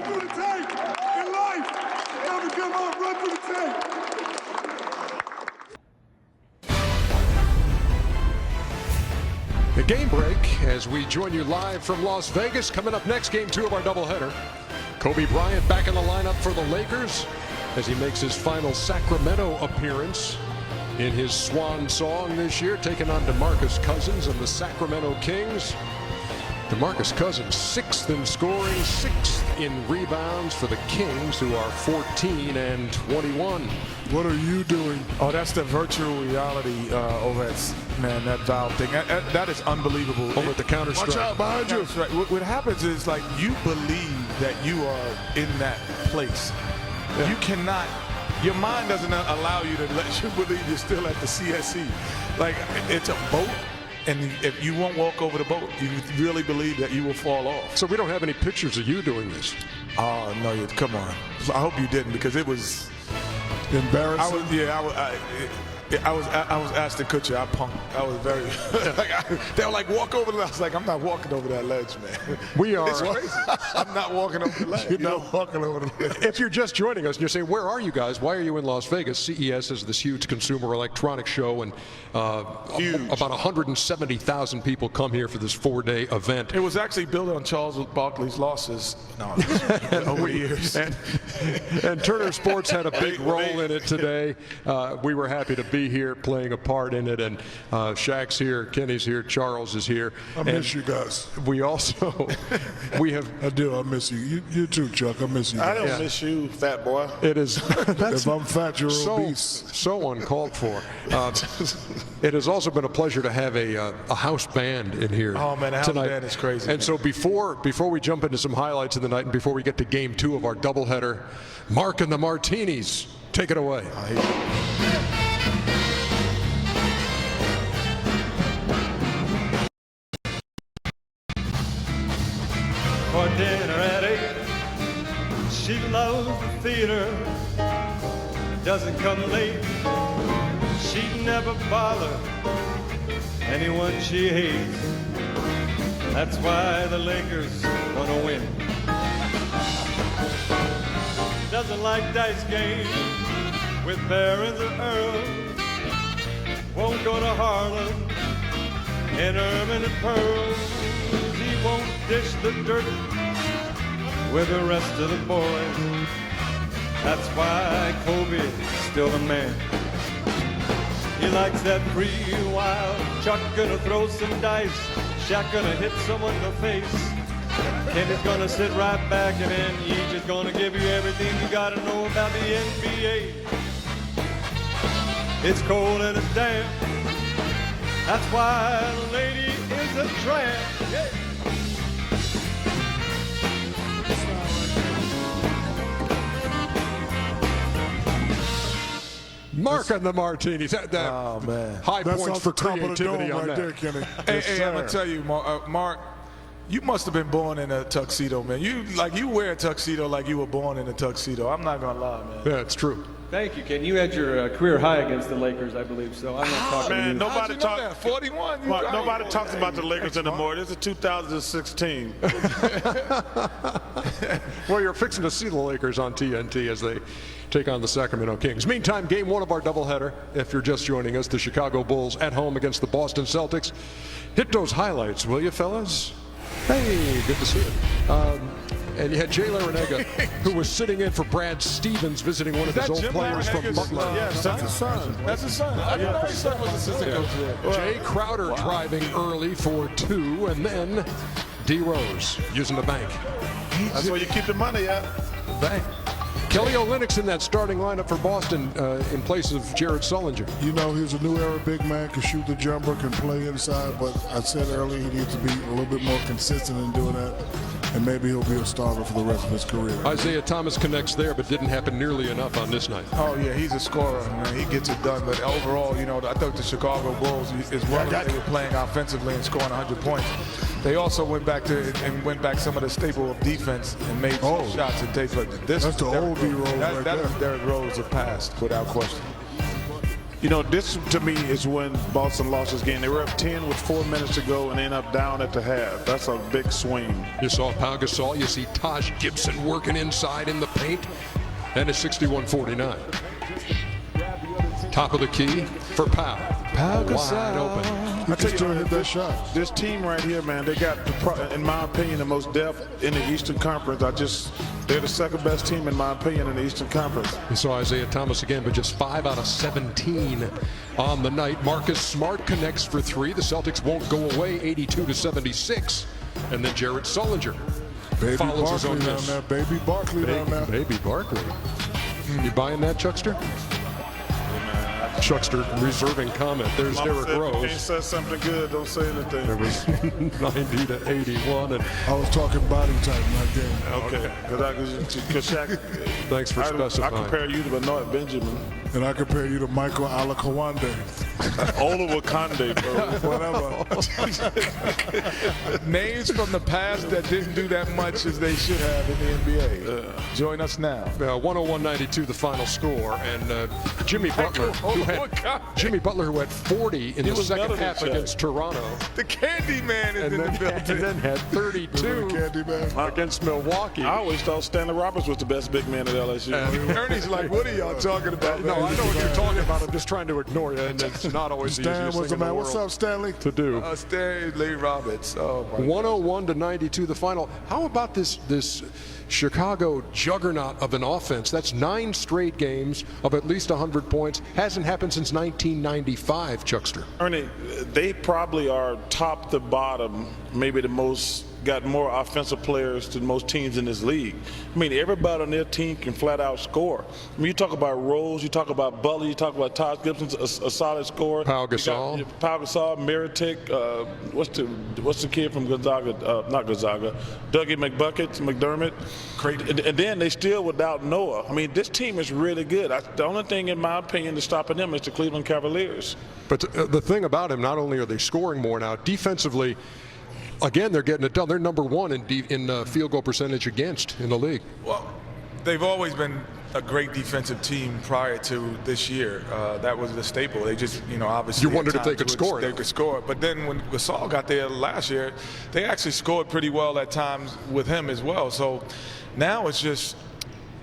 run through the tape. In life, never give up, run through the tape. The game break as we join you live from Las Vegas. Coming up next, game 2 of our doubleheader. Kobe Bryant back in the lineup for the Lakers as he makes his final Sacramento appearance in his swan song this year, taking on DeMarcus Cousins and the Sacramento Kings. DeMarcus Cousins 6th in scoring, 6th in rebounds for the Kings, who are 14 and 21. What are you doing? Oh, that's the virtual reality over at, man, that Valve thing. That is unbelievable. Over at the Counter-Strike. Watch out behind you. Right. What happens is, like, you believe that you are in that place. Yeah. You cannot, your mind doesn't allow you to let you believe you're still at the CSE. Like, it's a boat. And if you won't walk over the boat, you really believe that you will fall off. So we don't have any pictures of you doing this. Oh, no, come on. I hope you didn't, because it was embarrassing. I was Ashton Kutcher. I was very. They were like, walk over the ledge. I was like, I'm not walking over that ledge, man. We are. It's crazy. I'm not walking over the ledge. You're not walking over the ledge. If you're just joining us and you're saying, where are you guys? Why are you in Las Vegas? CES is this huge consumer electronics show, and about 170,000 people come here for this 4-day event. It was actually built on Charles Barkley's losses over the years. And Turner Sports had a big role in it today. We were happy to be here playing a part in it, and Shaq's here, Kenny's here, Charles is here. I miss you guys. We also, I do, I miss you. You too, Chuck, I miss you guys. I don't miss you, fat boy. It is. If I'm fat, you're obese. So uncalled for. It has also been a pleasure to have a house band in here. Oh man, the house tonight. band is crazy. And so before we jump into some highlights of the night, and before we get to game 2 of our doubleheader, Mark and the Martinis, take it away. For dinner at 8, she loves the theater, doesn't come late. She'd never bother anyone she hates. That's why the Lakers gonna win. Doesn't like dice games with Barons or Earl. Won't go to Harlan in ermine and pearls. He won't dish the dirt with the rest of the boys. That's why Kobe's still the man. He likes that free wild. Chuck gonna throw some dice. Shaq gonna hit someone in the face. Kenny's gonna sit right back, and then he's just gonna give you everything you gotta know about the NBA. It's cold and it's damp. That's why the lady is a tramp. Yeah. Mark and the Martinis. Oh man, high That's points off for the top creativity of the dome on right that. there, Kenny. Hey, I'm gonna tell you, Mark, you must have been born in a tuxedo, man. You wear a tuxedo like you were born in a tuxedo. I'm not gonna lie, man. Yeah, it's true. Thank you, Ken. You had your career high against the Lakers, I believe, so I'm not talking to Man, you. nobody How'd you know that? 41. Mark, nobody talks about the Lakers anymore. This is 2016. Well, you're fixing to see the Lakers on TNT as they take on the Sacramento Kings. Meantime, game 1 of our doubleheader. If you're just joining us, the Chicago Bulls at home against the Boston Celtics. Hit those highlights, will you, fellas? Hey, good to see you. And you had Jay Larinaga, who was sitting in for Brad Stevens, visiting one of his old players from Butler. Yes, that's his son. That's his son. I didn't know his son was assistant coach there. Jay Crowder driving early for 2, and then D. Rose using the bank. That's where you keep the money at. Bank. Kelly Olynyk's in that starting lineup for Boston in place of Jared Sullinger. You know, he's a new era big man, can shoot the jumper, can play inside, but I said earlier he needs to be a little bit more consistent in doing that, and maybe he'll be a starter for the rest of his career. Isaiah Thomas connects there, but didn't happen nearly enough on this night. Oh yeah, he's a scorer, man. He gets it done. But overall, you know, I thought the Chicago Bulls, as well as they were playing offensively and scoring 100 points, they also went back some of the staple of defense and made some shots and takes. But this That's the old D-Rose right that there. is Derrick Rose of past, without question. You know, this to me is when Boston lost this game. They were up 10 with 4 minutes to go and ended up down at the half. That's a big swing. You saw Pau Gasol. You see Taj Gibson working inside in the paint. And it's 61-49. Top of the key for Pau. Pau Gasol. Wide open. He can still hit that shot. This team right here, man, they got, in my opinion, the most depth in the Eastern Conference. They're the second best team, in my opinion, in the Eastern Conference. You saw Isaiah Thomas again, but just 5 out of 17 on the night. Marcus Smart connects for 3. The Celtics won't go away, 82-76. And then Jared Sullinger Baby follows his own Barkley down miss. there. Baby Barkley down there. Baby Barkley. You buying that, Chuckster? Chuckster reserving comment. There's Mama Derrick said, Rose. if you ain't said something good, don't say anything. It was 90-81. And I was talking body type, not game. Okay, because Shaq, thanks for I specifying. compare you to Benoit Benjamin. And I compare you to Michael Alakawande. Ola Wakande, bro. Whatever. Names from the past that didn't do that much as they should have in the NBA. Join us now. 101-92 the final score, and Jimmy Butler, who had 40 in the was second better than half Shaq. against Toronto, The Candy Man is and in the then, building. and then had 32 Candyman. against Milwaukee. I always thought Stanley Roberts was the best big man at LSU. Ernie's like, what are y'all talking about? No, I know what you're talking about. I'm just trying to ignore you, and it's not always the Stan easiest was thing the in the man. What's world up, Stanley? to do. Stanley Roberts. Oh, my 101-92 the final. How about this Chicago juggernaut of an offense? That's 9 straight games of at least 100 points. Hasn't happened since 1995, Chuckster. Ernie, they probably are top to bottom, maybe got more offensive players than most teams in this league. I mean, everybody on their team can flat out score. I mean, you talk about Rose, you talk about Butler, you talk about Taj Gibson, a solid scorer. Pau Gasol. Pau Gasol, Meritic, what's the kid from Gonzaga? Not Gonzaga. Dougie McDermott. And then they still without Noah. I mean, this team is really good. The only thing, in my opinion, that's stopping them is the Cleveland Cavaliers. But the thing about him, not only are they scoring more now, defensively, again, they're getting it done. They're number 1 in field goal percentage against in the league. Well, they've always been a great defensive team prior to this year. That was the staple. They just, obviously. You wondered if they could score. They could score. But then when Gasol got there last year, they actually scored pretty well at times with him as well. So now it's just,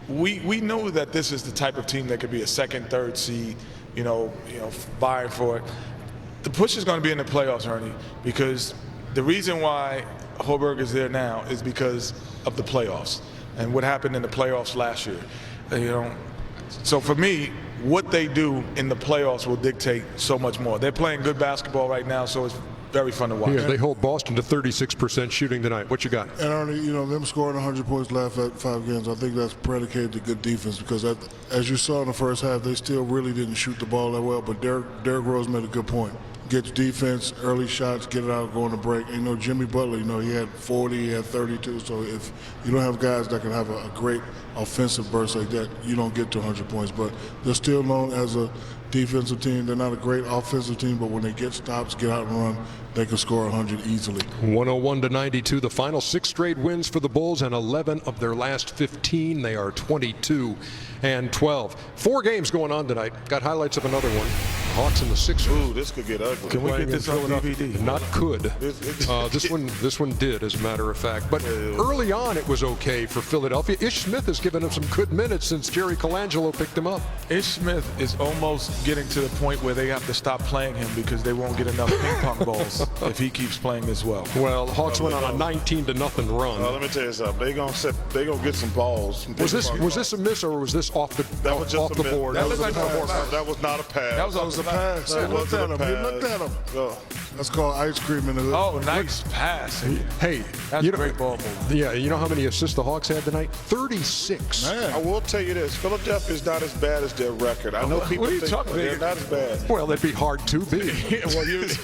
we know that this is the type of team that could be a second, third seed, vying for it. The push is going to be in the playoffs, Ernie, because the reason why Holberg is there now is because of the playoffs and what happened in the playoffs last year. So for me, what they do in the playoffs will dictate so much more. They're playing good basketball right now, so it's very fun to watch. Yeah, they hold Boston to 36% shooting tonight. What you got? And Ernie, them scoring 100 points last 5 games, I think that's predicated to good defense because as you saw in the first half, they still really didn't shoot the ball that well, but Derrick Rose made a good point. Gets defense, early shots, get it out, go on the break. Jimmy Butler, he had 40, he had 32. So if you don't have guys that can have a great offensive burst like that, you don't get to 100 points. But they're still known as a defensive team. They're not a great offensive team, but when they get stops, get out and run, they can score 100 easily. 101-92 the final. 6 straight wins for the Bulls, and 11 of their last 15. They are 22-12. 4 games going on tonight. Got highlights of another one. Hawks and the Sixers. Ooh, this could get ugly. Can we get this on DVD? Not could. This one did, as a matter of fact. But early on, it was okay for Philadelphia. Ish Smith has given him some good minutes since Jerry Colangelo picked him up. Ish Smith is almost getting to the point where they have to stop playing him because they won't get enough ping pong balls if he keeps playing this well. Well, the Hawks went on a 19-0 run. Let me tell you something. They gonna get some balls. Was this a miss or was this off the board? That looked like a pass. That was not a pass. That was a pass. He looked at him. That's called ice cream in the hood. Oh, nice pass. Hey, That's a great ball move. Yeah, you know how many assists the Hawks had tonight? 36. Man. I will tell you this: Philadelphia is not as bad as their record. I know people What are you think talking they're about? not as bad. Well, that'd be hard to be.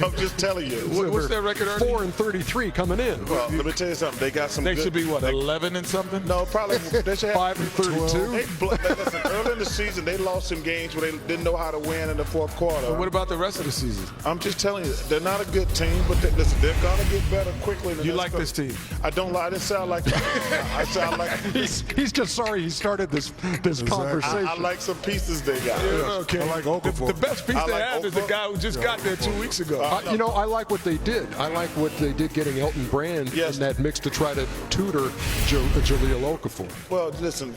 I'm just telling you. What's their record, Ernie? 4-33 coming in. Well, let me tell you something. They got some. They good, should be, 11 and something? No, probably they should have 5-32. Listen, early in the season, they lost some games where they didn't know how to win in the fourth quarter. quarter. But what about the rest of the season? I'm just telling you, they're not a good team, but listen, they're gonna get better quickly. You like this team? I don't like. I didn't sound like. I sound like. He's just sorry he started this conversation. I like some pieces they got. Okay. I like Okafor. The best piece I they like have is the Okafor. guy who just got there 2 weeks ago. You know, I like what they did. I like what they did getting Elton Brand Yes. in that mix to try to tutor Jahlil Okafor. Well, listen,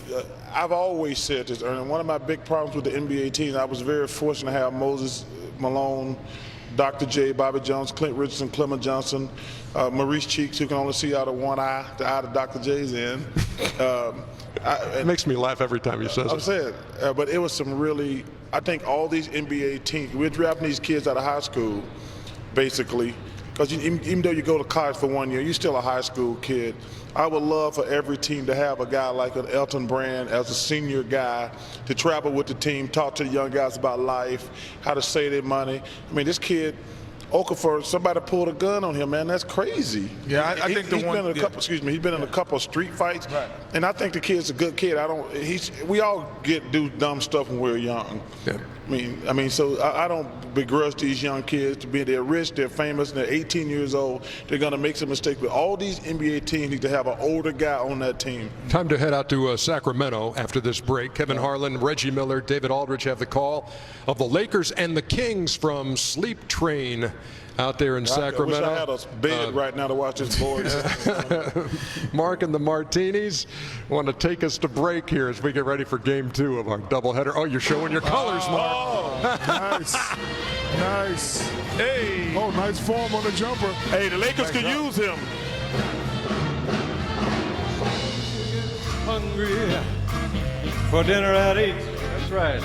I've always said this, Ernie. One of my big problems with the NBA team, I was very fortunate to have Moses Malone, Dr. J, Bobby Jones, Clint Richardson, Clement Johnson, Maurice Cheeks, who can only see out of one eye, the eye that Dr. J's in. It makes me laugh every time he says I'm it. saying, but it was some really, I think all these NBA teams, we're drafting these kids out of high school, basically, because even though you go to college for 1 year, you're still a high school kid. I would love for every team to have a guy like an Elton Brand as a senior guy to travel with the team, talk to the young guys about life, how to save their money. I mean, this kid, Okafor, somebody pulled a gun on him, man. That's crazy. Yeah, I think he's been in a couple. Excuse me. He's been in a couple of street fights, and I think the kid's a good kid. We all do dumb stuff when we're young. Yeah. I mean, so I don't begrudge these young kids. They're rich, they're famous, and they're 18 years old. They're going to make some mistakes. But all these NBA teams need to have an older guy on that team. Time to head out to Sacramento after this break. Kevin Harlan, Reggie Miller, David Aldridge have the call of the Lakers and the Kings from Sleep Train out there in Sacramento. I wish I had a bed right now to watch this boys. Mark and the Martinis want to take us to break here as we get ready for game 2 of our doubleheader. Oh, you're showing your colors, Mark. Nice. Nice. Hey. Oh, nice form on the jumper. Hey, the Lakers could use him. Hungry for dinner at 8. That's right.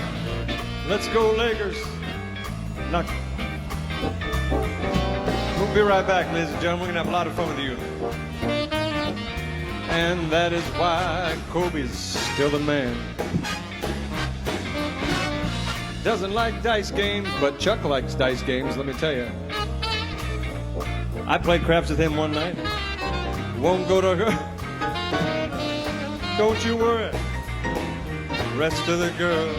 Let's go, Lakers. Knock. We'll be right back, ladies and gentlemen. We're going to have a lot of fun with you. And that is why Kobe's still the man. Doesn't like dice games, but Chuck likes dice games, let me tell you. I played craps with him one night. Won't go to her. Don't you worry. Rest of the girl.